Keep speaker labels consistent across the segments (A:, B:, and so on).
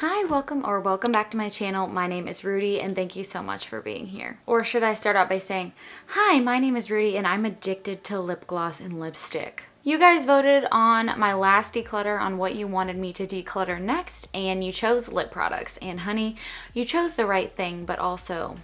A: Hi, welcome back to my channel. My name is Rudi and thank you so much for being here. Or should I start out by saying, hi, my name is Rudi and I'm addicted to lip gloss and lipstick. You guys voted on my last declutter on what you wanted me to declutter next, and you chose lip products. And honey, you chose the right thing, but also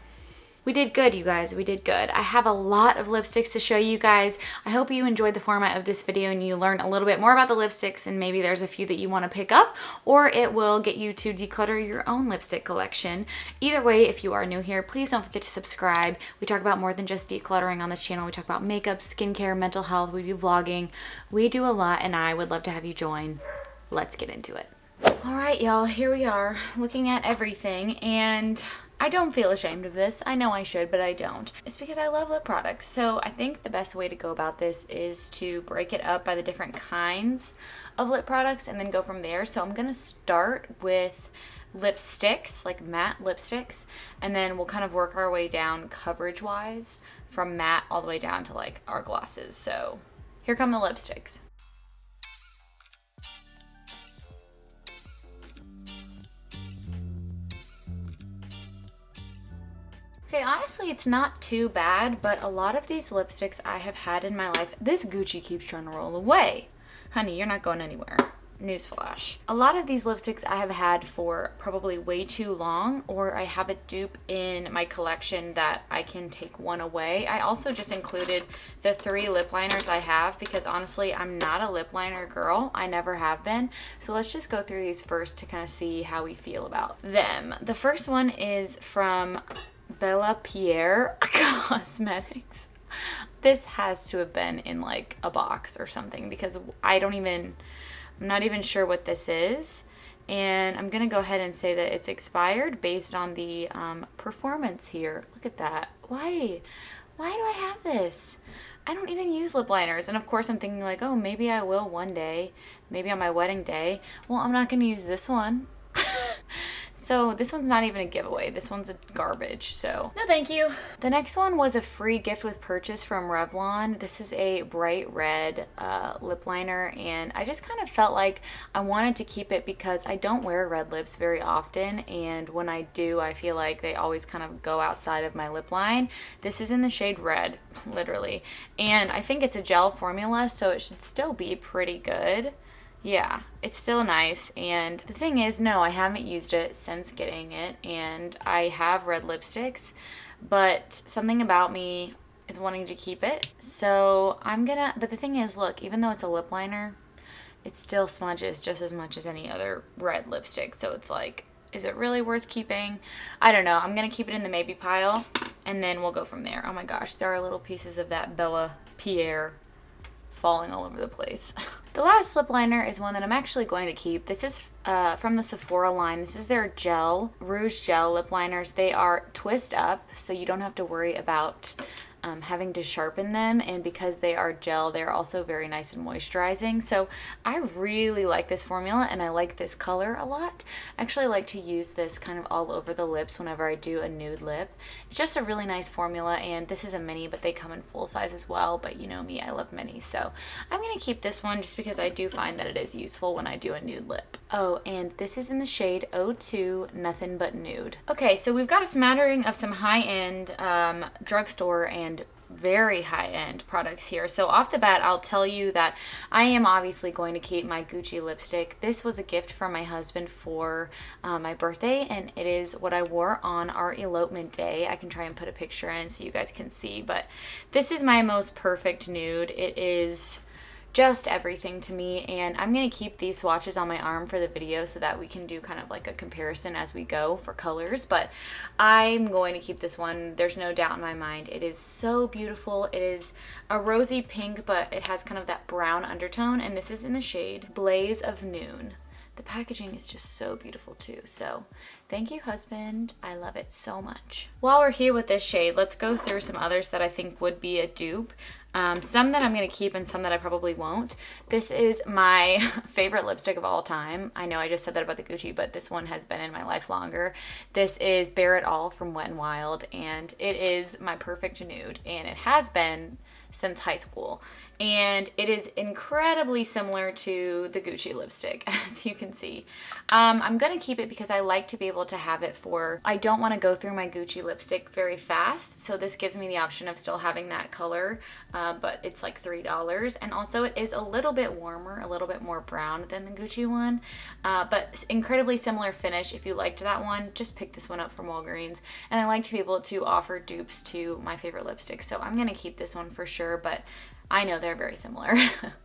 A: we did good, you guys. We did good. I have a lot of lipsticks to show you guys. I hope you enjoyed the format of this video and you learn a little bit more about the lipsticks, and maybe there's a few that you want to pick up, or it will get you to declutter your own lipstick collection. Either way, if you are new here, please don't forget to subscribe. We talk about more than just decluttering on this channel. We talk about makeup, skincare, mental health. We do vlogging. We do a lot, and I would love to have you join. Let's get into it. All right, y'all, here we are looking at everything, and I don't feel ashamed of this. I know I should, but I don't. It's because I love lip products. So I think the best way to go about this is to break it up by the different kinds of lip products and then go from there. So I'm gonna start with lipsticks, like matte lipsticks, and then we'll kind of work our way down coverage-wise from matte all the way down to like our glosses. So here come the lipsticks. Okay, honestly, it's not too bad, but a lot of these lipsticks I have had in my life, this Gucci keeps trying to roll away. Honey, you're not going anywhere. Newsflash. A lot of these lipsticks I have had for probably way too long, or I have a dupe in my collection that I can take one away. I also just included the 3 lip liners I have because honestly, I'm not a lip liner girl. I never have been. So let's just go through these first to kind of see how we feel about them. The first one is from Bella Pierre Cosmetics. This has to have been in like a box or something because I'm not even sure what this is. And I'm gonna go ahead and say that it's expired based on the performance here. Look at that. Why do I have this? I don't even use lip liners. And of course I'm thinking like, oh, maybe I will one day, maybe on my wedding day. Well, I'm not gonna use this one. So this one's not even a giveaway. This one's a garbage, so no thank you. The next one was a free gift with purchase from Revlon. This is a bright red lip liner, and I just kind of felt like I wanted to keep it because I don't wear red lips very often, and when I do, I feel like they always kind of go outside of my lip line. This is in the shade red, literally, and I think it's a gel formula, so it should still be pretty good. Yeah, it's still nice, and the thing is, no, I haven't used it since getting it, and I have red lipsticks, but something about me is wanting to keep it, so but the thing is, look, even though it's a lip liner, it still smudges just as much as any other red lipstick, so it's like, is it really worth keeping? I don't know. I'm gonna keep it in the maybe pile, and then we'll go from there. Oh my gosh, there are little pieces of that Bella Pierre falling all over the place. The last lip liner is one that I'm actually going to keep. This is from the Sephora line. This is their Rouge Gel lip liners. They are twist up, so you don't have to worry about having to sharpen them, and because they are gel, they're also very nice and moisturizing. So I really like this formula, and I like this color a lot. I actually like to use this kind of all over the lips whenever I do a nude lip. It's just a really nice formula, and this is a mini, but they come in full size as well, but you know me, I love minis, so I'm gonna keep this one just because I do find that it is useful when I do a nude lip. Oh, and this is in the shade 02 Nothing But Nude. Okay, so we've got a smattering of some high-end drugstore and very high-end products here. So off the bat, I'll tell you that I am obviously going to keep my Gucci lipstick. This was a gift from my husband for my birthday, and it is what I wore on our elopement day. I can try and put a picture in so you guys can see, but this is my most perfect nude. It is just everything to me, and I'm going to keep these swatches on my arm for the video so that we can do kind of like a comparison as we go for colors, but I'm going to keep this one. There's no doubt in my mind. It is so beautiful. It is a rosy pink, but it has kind of that brown undertone, and this is in the shade Blaze of Noon. The packaging is just so beautiful too, so thank you, husband. I love it so much. While we're here with this shade, let's go through some others that I think would be a dupe. Some that I'm going to keep and some that I probably won't. This is my favorite lipstick of all time. I know I just said that about the Gucci, but this one has been in my life longer. This is Bare It All from Wet n Wild, and it is my perfect nude, and it has been since high school. And it is incredibly similar to the Gucci lipstick, as you can see. I'm gonna keep it because I like to be able to have it for, I don't wanna go through my Gucci lipstick very fast, so this gives me the option of still having that color, but it's like $3. And also it is a little bit warmer, a little bit more brown than the Gucci one, but incredibly similar finish. If you liked that one, just pick this one up from Walgreens. And I like to be able to offer dupes to my favorite lipsticks, so I'm gonna keep this one for sure, but I know they're very similar.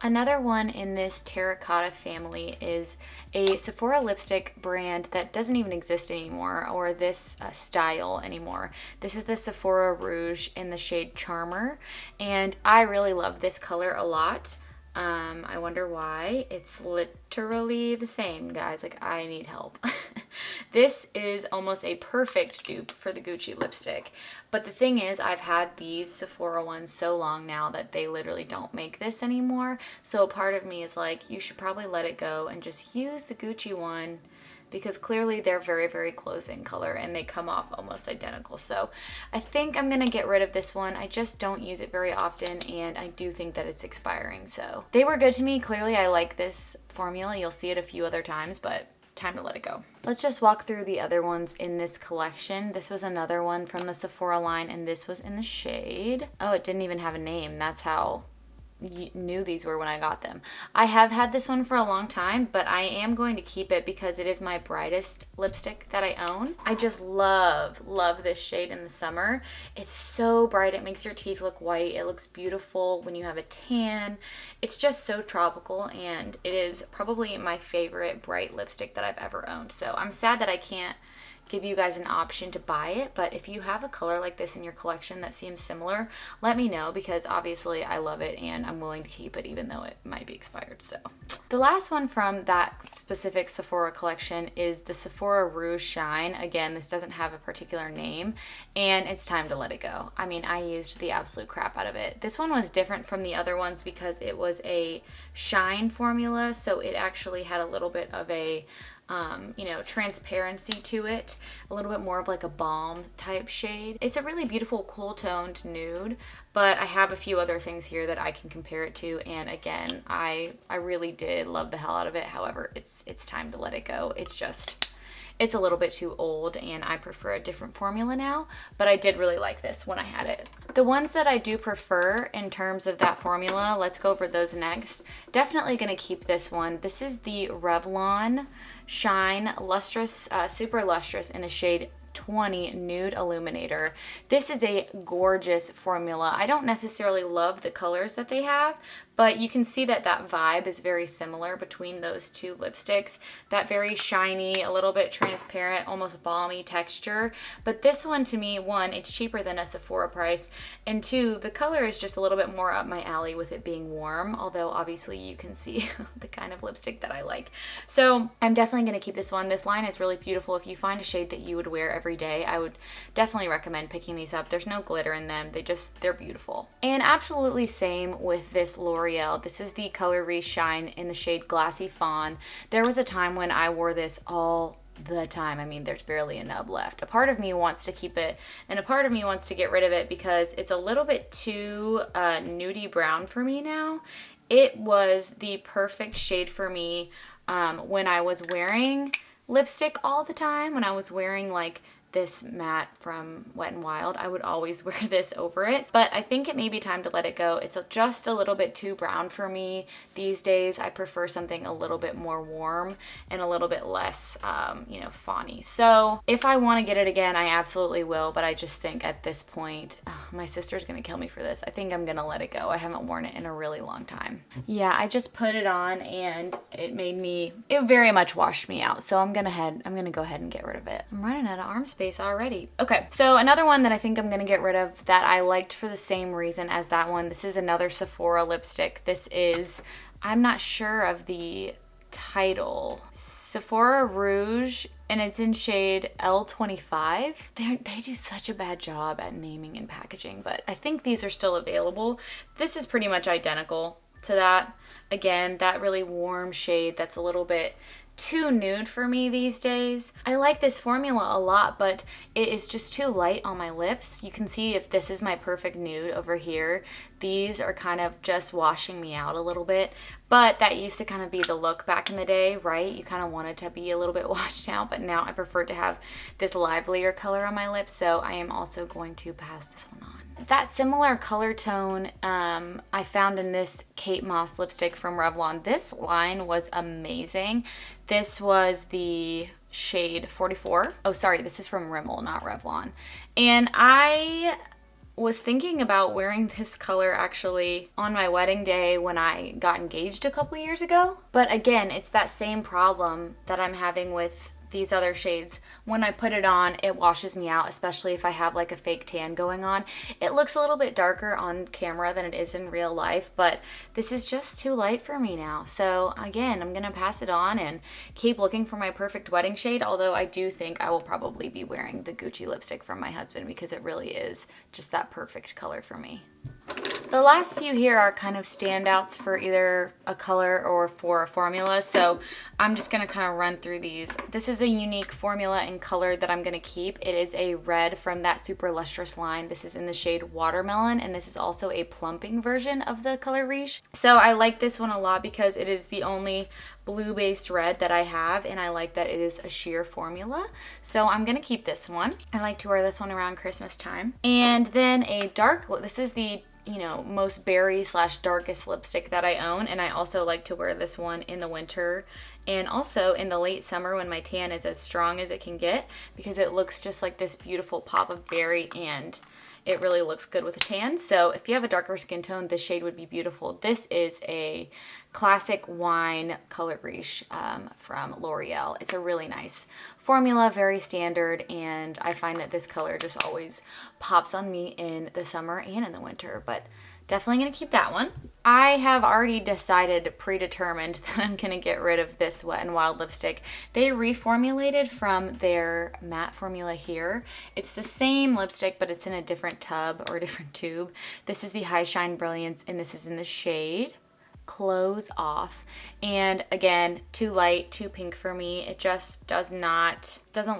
A: Another one in this terracotta family is a Sephora lipstick brand that doesn't even exist anymore, or this style anymore. This is the Sephora Rouge in the shade Charmer, and I really love this color a lot. I wonder why. It's literally the same, guys. Like, I need help. This is almost a perfect dupe for the Gucci lipstick. But the thing is, I've had these Sephora ones so long now that they literally don't make this anymore. So a part of me is like, you should probably let it go and just use the Gucci one, because clearly they're very, very close in color and they come off almost identical. So I think I'm gonna get rid of this one. I just don't use it very often, and I do think that it's expiring. So they were good to me. Clearly I like this formula. You'll see it a few other times, but time to let it go. Let's just walk through the other ones in this collection. This was another one from the Sephora line, and this was in the shade, oh, it didn't even have a name. That's how new these were when I got them. I have had this one for a long time, but I am going to keep it because it is my brightest lipstick that I own. I just love this shade in the summer. It's so bright, it makes your teeth look white. It looks beautiful when you have a tan. It's just so tropical, and it is probably my favorite bright lipstick that I've ever owned. So I'm sad that I can't give you guys an option to buy it, but if you have a color like this in your collection that seems similar, let me know, because obviously I love it and I'm willing to keep it even though it might be expired. So the last one from that specific Sephora collection is the Sephora Rouge Shine. Again, this doesn't have a particular name, and it's time to let it go. I mean, I used the absolute crap out of it. This one was different from the other ones because it was a shine formula, so it actually had a little bit of a you know, transparency to it, a little bit more of like a balm type shade. It's a really beautiful cool toned nude, but I have a few other things here that I can compare it to, and again, I really did love the hell out of it. However, it's time to let it go. It's a little bit too old, and I prefer a different formula now, but I did really like this when I had it. The ones that I do prefer in terms of that formula, let's go over those next. Definitely gonna keep this one. This is the Revlon Shine Lustrous, Super Lustrous in the shade 20 Nude Illuminator. This is a gorgeous formula. I don't necessarily love the colors that they have, but you can see that that vibe is very similar between those two lipsticks. That very shiny, a little bit transparent, almost balmy texture. But this one, to me, one, it's cheaper than a Sephora price, and two, the color is just a little bit more up my alley with it being warm, although obviously you can see the kind of lipstick that I like. So I'm definitely going to keep this one. This line is really beautiful. If you find a shade that you would wear every day, I would definitely recommend picking these up. There's no glitter in them. They're beautiful. And absolutely same with this L'Oreal. This is the Color Re-Shine in the shade Glassy Fawn. There was a time when I wore this all the time. I mean, there's barely a nub left. A part of me wants to keep it, and a part of me wants to get rid of it because it's a little bit too nudie brown for me now. It was the perfect shade for me when I was wearing lipstick all the time. When I was wearing like this matte from Wet n Wild, I would always wear this over it, but I think it may be time to let it go. It's just a little bit too brown for me these days. I prefer something a little bit more warm and a little bit less, you know, fawny. So if I want to get it again, I absolutely will, but I just think at this point, my sister's gonna kill me for this. I think I'm gonna let it go. I haven't worn it in a really long time. Yeah, I just put it on and it very much washed me out. So I'm gonna go ahead and get rid of it. I'm running out of arm space already. Okay, so another one that I think I'm gonna get rid of that I liked for the same reason as that one. This is another Sephora lipstick. This is, I'm not sure of the title, Sephora Rouge, and it's in shade L25. They do such a bad job at naming and packaging, but I think these are still available. This is pretty much identical to that. Again, that really warm shade that's a little bit too nude for me these days. I like this formula a lot, but it is just too light on my lips. You can see if this is my perfect nude over here. These are kind of just washing me out a little bit, but that used to kind of be the look back in the day, right? You kind of wanted to be a little bit washed out, but now I prefer to have this livelier color on my lips, so I am also going to pass this one on. That similar color tone I found in this Kate Moss lipstick from Revlon. This line was amazing. This was the shade 44. Oh, sorry, this is from Rimmel, not Revlon. And I was thinking about wearing this color actually on my wedding day when I got engaged a couple years ago. But again, it's that same problem that I'm having with these other shades. When I put it on, it washes me out, especially if I have like a fake tan going on. It looks a little bit darker on camera than it is in real life, but this is just too light for me now. So again, I'm gonna pass it on and keep looking for my perfect wedding shade, although I do think I will probably be wearing the Gucci lipstick from my husband because it really is just that perfect color for me. The last few here are kind of standouts for either a color or for a formula, so I'm just gonna kind of run through these. This is a unique formula and color that I'm gonna keep. It is a red from that Super Lustrous line. This is in the shade Watermelon, and this is also a plumping version of the color Riche. So I like this one a lot because it is the only blue-based red that I have, and I like that it is a sheer formula. So I'm gonna keep this one. I like to wear this one around Christmas time. And then a dark, this is the most berry / darkest lipstick that I own, and I also like to wear this one in the winter and also in the late summer when my tan is as strong as it can get, because it looks just like this beautiful pop of berry and it really looks good with a tan. So if you have a darker skin tone, this shade would be beautiful. This is a classic wine color Riche from L'Oreal. It's a really nice formula, very standard, and I find that this color just always pops on me in the summer and in the winter, but definitely gonna keep that one. I have already decided, predetermined, that I'm gonna get rid of this Wet n Wild lipstick. They reformulated from their matte formula here. It's the same lipstick, but it's in a different tub or a different tube. This is the High Shine Brilliance, and this is in the shade Close Off. And again, too light, too pink for me. It just doesn't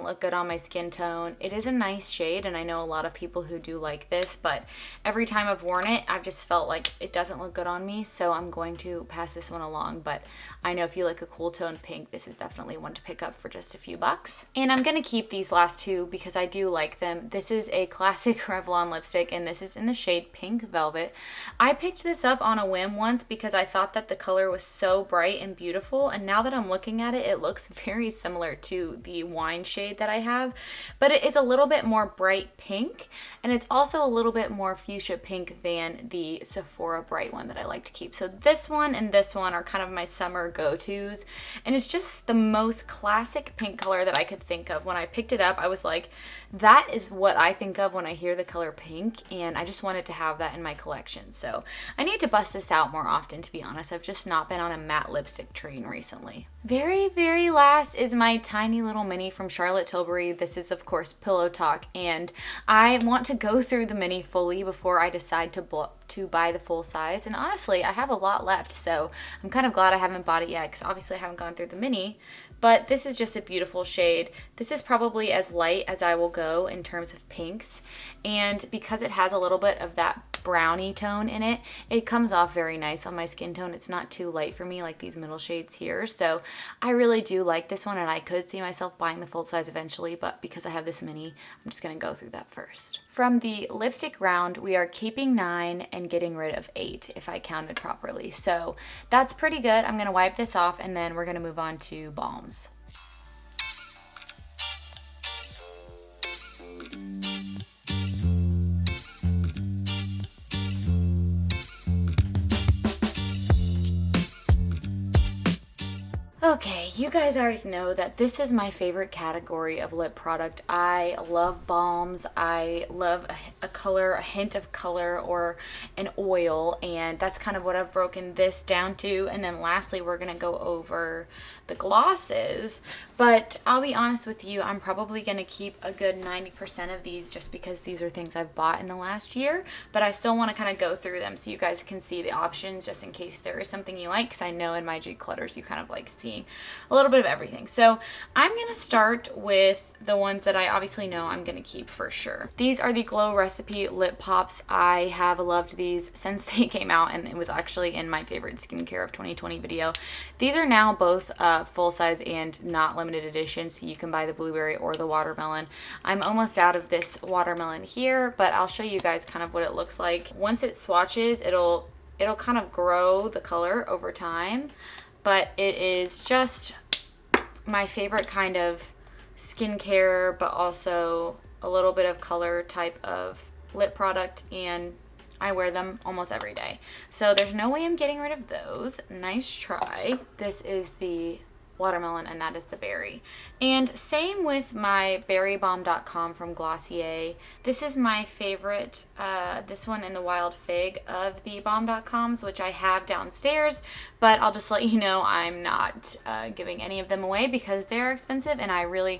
A: look good on my skin tone. It is a nice shade, and I know a lot of people who do like this, but every time I've worn it, I've just felt like it doesn't look good on me, so I'm going to pass this one along. But I know if you like a cool tone pink, this is definitely one to pick up for just a few bucks. And I'm gonna keep these last two because I do like them. This is a classic Revlon lipstick, and this is in the shade Pink Velvet. I picked this up on a whim once because I thought that the color was so bright and beautiful, and now that I'm looking at it, it looks very similar to the wine shade that I have, but it is a little bit more bright pink, and it's also a little bit more fuchsia pink than the Sephora bright one that I like to keep. So this one and this one are kind of my summer go-tos, and it's just the most classic pink color that I could think of. When I picked it up, I was like, that is what I think of when I hear the color pink, and I just wanted to have that in my collection. So I need to bust this out more often, to be honest. I've just not been on a matte lipstick train recently. Very, very last is my tiny little mini from Charlotte Tilbury. This is, of course, Pillow Talk, and I want to go through the mini fully before I decide to buy the full size. And honestly, I have a lot left, so I'm kind of glad I haven't bought it yet, because obviously I haven't gone through the mini. But this is just a beautiful shade. This is probably as light as I will go in terms of pinks, and because it has a little bit of that brownie tone in it, it comes off very nice on my skin tone. It's not too light for me like these middle shades here, so I really do like this one, and I could see myself buying the full size eventually, but because I have this mini, I'm just gonna go through that first. From the lipstick round, we are keeping 9 and getting rid of 8 if I counted properly, so that's pretty good. I'm gonna wipe this off, and then we're gonna move on to balms. Okay, you guys already know that this is my favorite category of lip product. I love balms. I love a color, a hint of color, or an oil, and that's kind of what I've broken this down to. And then lastly, we're gonna go over the glosses, But I'll be honest with you, I'm probably going to keep a good 90% of these just because these are things I've bought in the last year. But I still want to kind of go through them so you guys can see the options just in case there is something you like, because I know in my declutters you kind of like seeing a little bit of everything. So I'm going to start with the ones that I obviously know I'm going to keep for sure. These are the Glow Recipe Lip Pops. I have loved these since they came out, and it was actually in my favorite skincare of 2020 video. These are now both full size and not limited edition, so you can buy the blueberry or the watermelon. I'm almost out of this watermelon here, but I'll show you guys kind of what it looks like. Once it swatches, it'll kind of grow the color over time, but it is just my favorite kind of skincare, but also a little bit of color type of lip product, and I wear them almost every day. So there's no way I'm getting rid of those. Nice try. This is the watermelon, and that is the berry. And same with my berrybalm.com from Glossier. This is my favorite, this one in the wild fig of the balm.coms, which I have downstairs, but I'll just let you know I'm not giving any of them away because they're expensive, and I really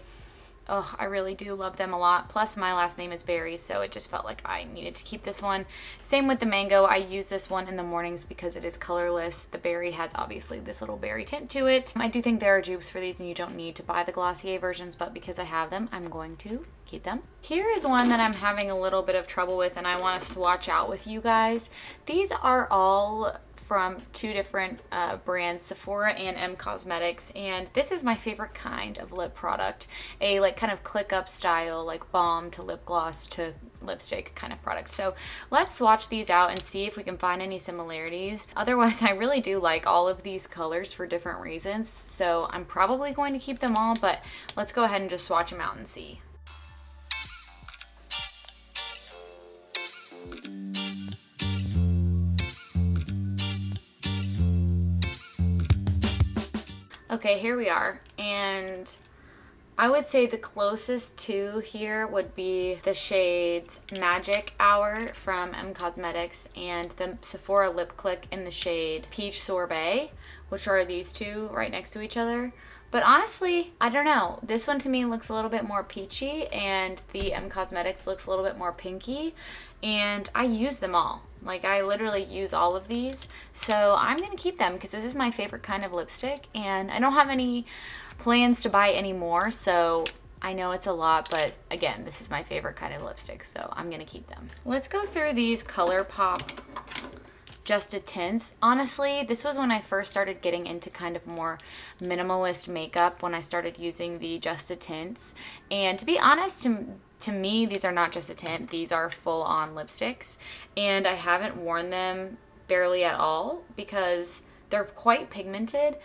A: do love them a lot. Plus my last name is Berry, so it just felt like I needed to keep this one. Same with the mango. I use this one in the mornings because it is colorless. The berry has obviously this little berry tint to it. I do think there are dupes for these and you don't need to buy the Glossier versions, but because I have them, I'm going to keep them. Here is one that I'm having a little bit of trouble with and I want to swatch out with you guys. These are all from two different brands, Sephora and M Cosmetics, and this is my favorite kind of lip product, a like kind of click up style, like balm to lip gloss to lipstick kind of product. So let's swatch these out and see if we can find any similarities. Otherwise, I really do like all of these colors for different reasons, so I'm probably going to keep them all, but let's go ahead and just swatch them out and see. Okay, here we are, and I would say the closest to here would be the shades Magic Hour from M Cosmetics and the Sephora Lip Click in the shade Peach Sorbet, which are these two right next to each other. But honestly, I don't know. This one to me looks a little bit more peachy, and the M Cosmetics looks a little bit more pinky, and I use them all. Like, I literally use all of these, so I'm going to keep them because this is my favorite kind of lipstick, and I don't have any plans to buy any more, so I know it's a lot, but again, this is my favorite kind of lipstick, so I'm going to keep them. Let's go through these ColourPop Just Tints. Honestly, this was when I first started getting into kind of more minimalist makeup, when I started using the Just Tints, and to be honest, to me, these are not just a tint, these are full-on lipsticks, and I haven't worn them barely at all because they're quite pigmented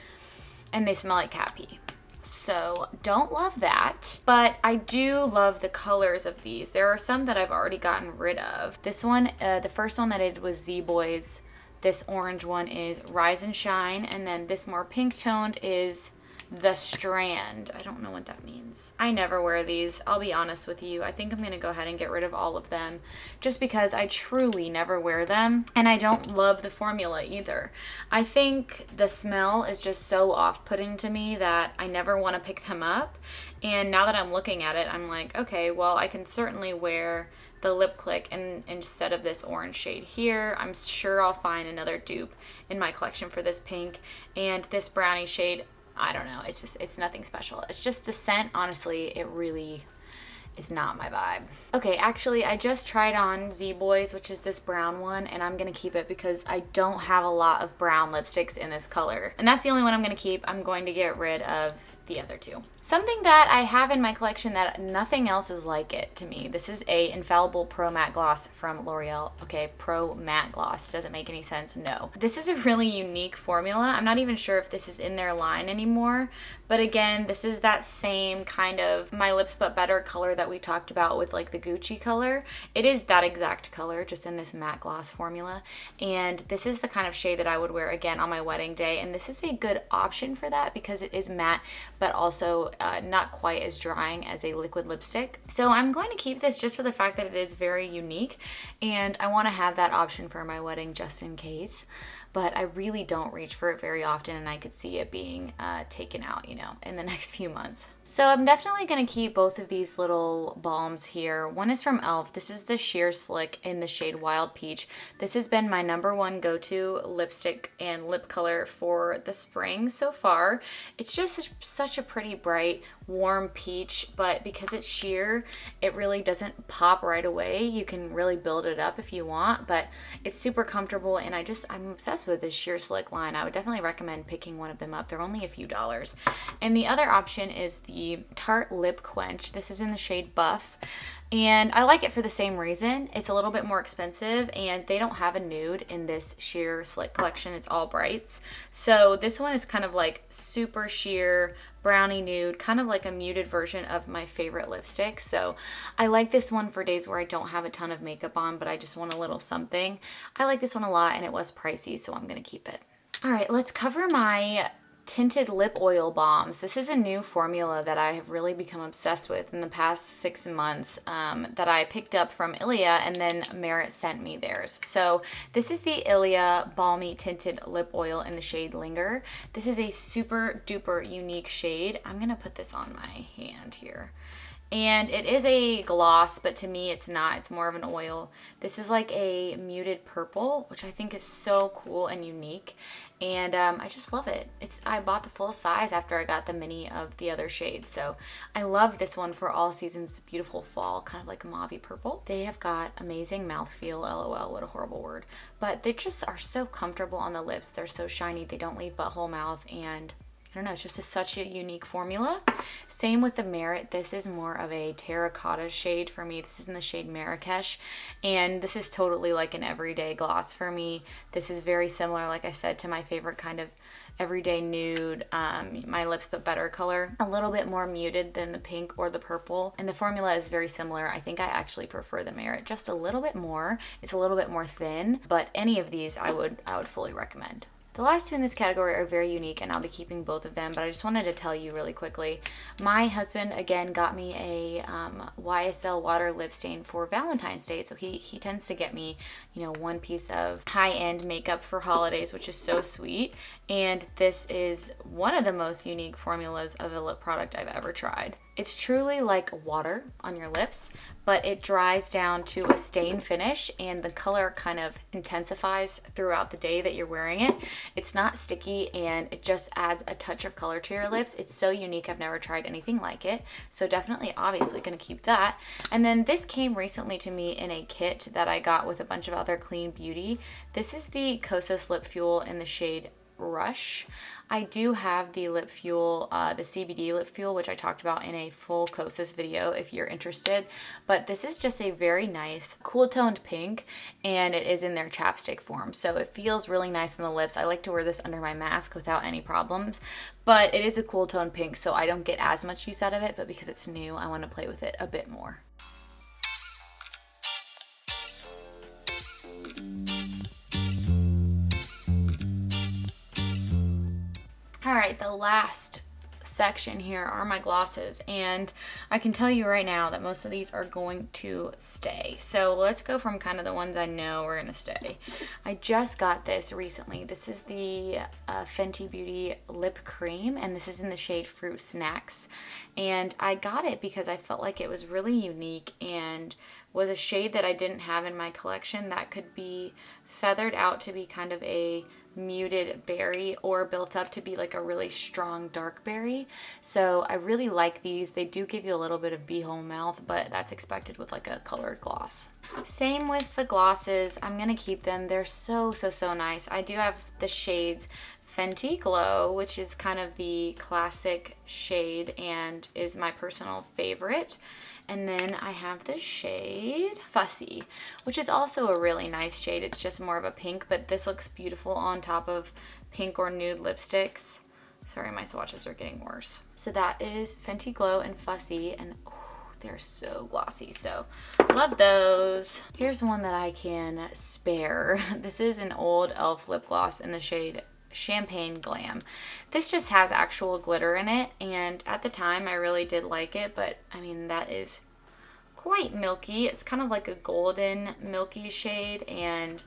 A: and they smell like cat pee. So don't love that, but I do love the colors of these. There are some that I've already gotten rid of. This one, the first one that I did was Z-Boys. This orange one is Rise and Shine, and then this more pink toned is The Strand. I don't know what that means. I never wear these, I'll be honest with you. I think I'm gonna go ahead and get rid of all of them just because I truly never wear them, and I don't love the formula either. I think the smell is just so off-putting to me that I never want to pick them up, and now that I'm looking at it, I'm like, okay, well, I can certainly wear the Lip Click and instead of this orange shade here. I'm sure I'll find another dupe in my collection for this pink, and this brownie shade, I don't know, it's nothing special. It's just the scent, honestly, it really is not my vibe. Okay, actually, I just tried on Z-Boys, which is this brown one, and I'm gonna keep it because I don't have a lot of brown lipsticks in this color. And that's the only one I'm gonna keep. I'm going to get rid of the other two. Something that I have in my collection that nothing else is like it to me. This is a Infallible Pro Matte Gloss from L'Oreal. Okay, Pro Matte Gloss. Doesn't make any sense? No. This is a really unique formula. I'm not even sure if this is in their line anymore, but again, this is that same kind of My Lips But Better color that we talked about with like the Gucci color. It is that exact color, just in this matte gloss formula, and this is the kind of shade that I would wear again on my wedding day, and this is a good option for that because it is matte, but also not quite as drying as a liquid lipstick. So I'm going to keep this just for the fact that it is very unique, and I want to have that option for my wedding just in case. But I really don't reach for it very often, and I could see it being taken out, you know, in the next few months. So I'm definitely going to keep both of these little balms here. One is from e.l.f. This is the Sheer Slick in the shade Wild Peach. This has been my #1 go-to lipstick and lip color for the spring so far. It's just such a pretty bright, warm peach, but because it's sheer, it really doesn't pop right away. You can really build it up if you want, but it's super comfortable, and I'm obsessed with this Sheer Slick line. I would definitely recommend picking one of them up. They're only a few dollars. And the other option is the Tarte Lip Quench. This is in the shade Buff. And I like it for the same reason. It's a little bit more expensive, and they don't have a nude in this Sheer Slick collection. It's all brights. So this one is kind of like super sheer, brownie nude, kind of like a muted version of my favorite lipstick. So I like this one for days where I don't have a ton of makeup on, but I just want a little something. I like this one a lot, and it was pricey, so I'm gonna keep it. All right, let's cover my tinted lip oil balms. This is a new formula that I have really become obsessed with in the past 6 months, that I picked up from Ilia, and then Merit sent me theirs. So this is the Ilia Balmy Tinted Lip Oil in the shade Linger. This is a super duper unique shade. I'm gonna put this on my hand here. And it is a gloss, but to me it's not. It's more of an oil. This is like a muted purple, which I think is so cool and unique. And I just love it. I bought the full size after I got the mini of the other shades. So I love this one for all seasons. Beautiful fall, kind of like a mauve purple. They have got amazing mouthfeel, LOL, what a horrible word. But they just are so comfortable on the lips. They're so shiny. They don't leave butthole mouth, and I don't know, it's just such a unique formula. Same with the Merit. This is more of a terracotta shade for me. This is in the shade Marrakesh, and this is totally like an everyday gloss for me. This is very similar, like I said, to my favorite kind of everyday nude, My Lips But Better color. A little bit more muted than the pink or the purple, and the formula is very similar. I think I actually prefer the Merit just a little bit more. It's a little bit more thin, but any of these I would fully recommend. The last two in this category are very unique, and I'll be keeping both of them, but I just wanted to tell you really quickly. My husband, again, got me a YSL water lip stain for Valentine's Day, so he tends to get me, you know, one piece of high-end makeup for holidays, which is so sweet, and this is one of the most unique formulas of a lip product I've ever tried. It's truly like water on your lips, but it dries down to a stain finish, and the color kind of intensifies throughout the day that you're wearing it. It's not sticky, and it just adds a touch of color to your lips. It's so unique. I've never tried anything like it, so definitely obviously gonna keep that. And then this came recently to me in a kit that I got with a bunch of other clean beauty. This is the Kosas Lip Fuel in the shade Rush. I do have the lip fuel, the CBD lip fuel, which I talked about in a full Kosas video if you're interested, but this is just a very nice cool toned pink, and it is in their chapstick form, so it feels really nice on the lips. I like to wear this under my mask without any problems, but it is a cool toned pink, so I don't get as much use out of it, but because it's new, I want to play with it a bit more. All right, the last section here are my glosses, and I can tell you right now that most of these are going to stay. So let's go from kind of the ones I know are gonna stay. I just got this recently. This is the Fenty Beauty Lip Cream, and this is in the shade Fruit Snacks. And I got it because I felt like it was really unique and was a shade that I didn't have in my collection that could be feathered out to be kind of a muted berry or built up to be like a really strong dark berry. So I really like these. They do give you a little bit of beehole mouth, but that's expected with like a colored gloss. Same with the glosses. I'm gonna keep them. They're so nice. I do have the shades Fenty Glow, which is kind of the classic shade and is my personal favorite. And then I have the shade Fussy, which is also a really nice shade. It's just more of a pink, but this looks beautiful on top of pink or nude lipsticks. Sorry, my swatches are getting worse. So that is Fenty Glow and Fussy, and they're so glossy, so love those. Here's one that I can spare. This is an old e.l.f. lip gloss in the shade Champagne Glam. This just has actual glitter in it, and at the time I really did like it, but I mean, that is quite milky. It's kind of like a golden milky shade, and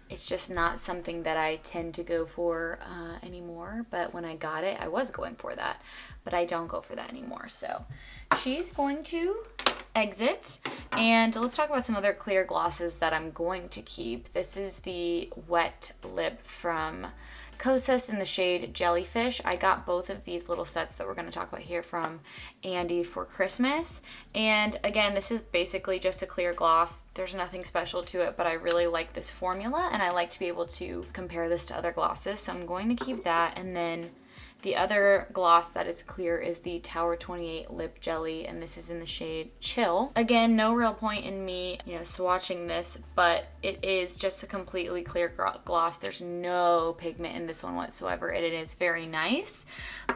A: it's just not something that I tend to go for anymore. But when I got it, I was going for that, but I don't go for that anymore. So she's going to exit, and let's talk about some other clear glosses that I'm going to keep. This is the Wet Lip from Kosas in the shade Jellyfish. I got both of these little sets that we're going to talk about here from Andy for Christmas. And again, this is basically just a clear gloss. There's nothing special to it, but I really like this formula and I like to be able to compare this to other glosses. So I'm going to keep that. And then the other gloss that is clear is the Tower 28 Lip Jelly, and this is in the shade Chill. Again, no real point in me, swatching this, but it is just a completely clear gloss. There's no pigment in this one whatsoever, and it is very nice.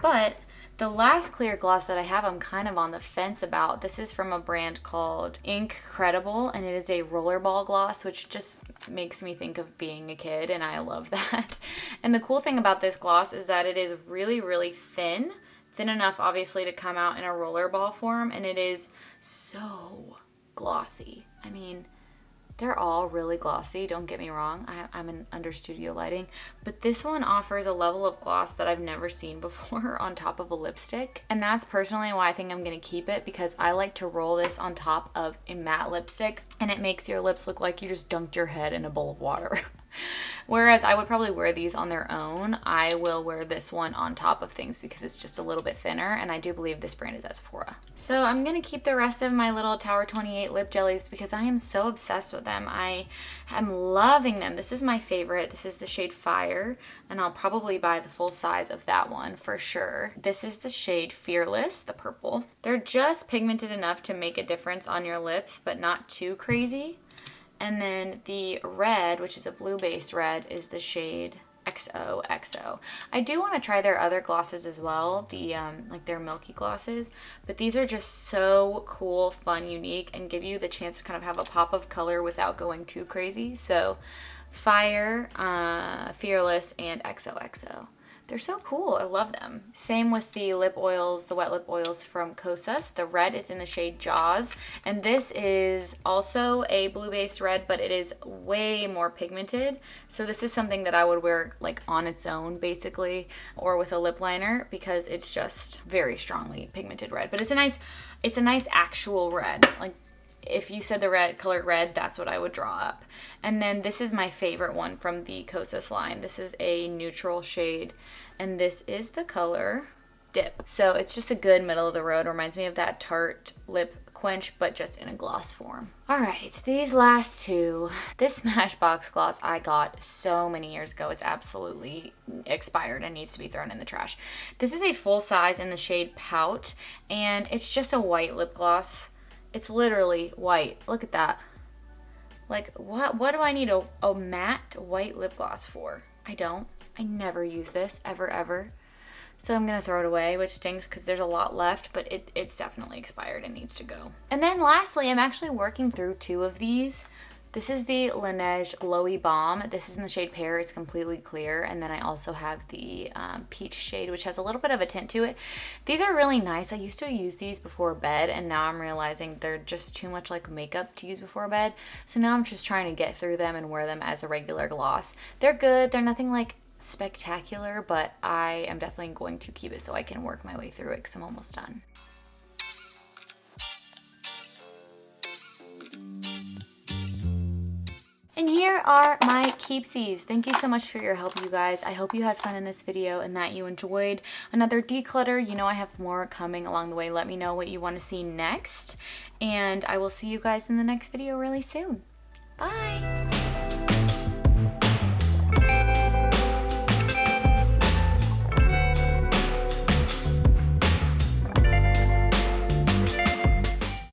A: But the last clear gloss that I have, I'm kind of on the fence about. This is from a brand called Incredible, and it is a rollerball gloss, which just makes me think of being a kid, and I love that. And the cool thing about this gloss is that it is really, really thin enough, obviously, to come out in a rollerball form, and it is so glossy. I mean, they're all really glossy, don't get me wrong. I'm under studio lighting, but this one offers a level of gloss that I've never seen before on top of a lipstick. And that's personally why I think I'm gonna keep it, because I like to roll this on top of a matte lipstick and it makes your lips look like you just dunked your head in a bowl of water. Whereas I would probably wear these on their own, I will wear this one on top of things because it's just a little bit thinner, and I do believe this brand is at Sephora. So I'm going to keep the rest of my little Tower 28 lip jellies because I am so obsessed with them. I am loving them. This is my favorite. This is the shade Fire, and I'll probably buy the full size of that one for sure. This is the shade Fearless, the purple. They're just pigmented enough to make a difference on your lips, but not too crazy. And then the red, which is a blue-based red, is the shade XOXO. I do want to try their other glosses as well, the like their milky glosses, but these are just so cool, fun, unique, and give you the chance to kind of have a pop of color without going too crazy. So Fire, Fearless, and XOXO. They're so cool. I love them. Same with the lip oils, the wet lip oils from Kosas. The red is in the shade Jaws, and this is also a blue-based red, but it is way more pigmented. So this is something that I would wear like on its own, basically, or with a lip liner, because it's just very strongly pigmented red. But it's a nice actual red. Like, if you said the red color red, that's what I would draw up. And then this is my favorite one from the Kosas line. This is a neutral shade, and this is the color Dip. So it's just a good middle of the road. Reminds me of that Tarte lip quench, but just in a gloss form. All right, these last two. This Smashbox gloss I got so many years ago. It's absolutely expired and needs to be thrown in the trash. This is a full size in the shade Pout, and it's just a white lip gloss. It's literally white. Look at that. Like, what do I need a matte white lip gloss for? I don't. I never use this, ever. So I'm going to throw it away, which stings because there's a lot left, but it's definitely expired and needs to go. And then lastly, I'm actually working through two of these. This is the Laneige Glowy Balm. This is in the shade Pear. It's completely clear. And then I also have the peach shade, which has a little bit of a tint to it. These are really nice. I used to use these before bed, and now I'm realizing they're just too much like makeup to use before bed. So now I'm just trying to get through them and wear them as a regular gloss. They're good. They're nothing like spectacular, but I am definitely going to keep it so I can work my way through it because I'm almost done. And here are my keepsies. Thank you so much for your help, you guys. I hope you had fun in this video and that you enjoyed another declutter. You know I have more coming along the way. Let me know what you want to see next. And I will see you guys in the next video really soon. Bye!